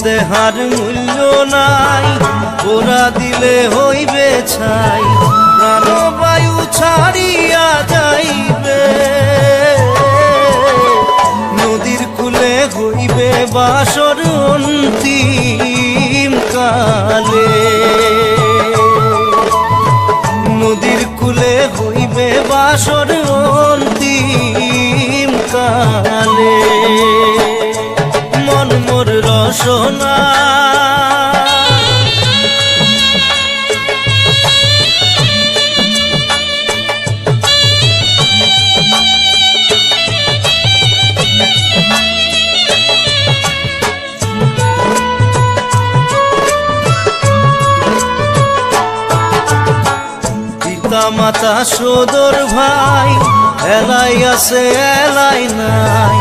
দেহার মূল্য নাই, ওরা দিলে হইবে ছাই, প্রাণবায়ু ছাড়িয়া যাইবে। নদীর কূলে হইবে বাসর অন্তিম কালে, নদীর কূলে হইবে বাসর অন্তিম কালে। মন মোর রসনা পিতা মাতা সদর ভাই, এলাই আছে এলাই নাই,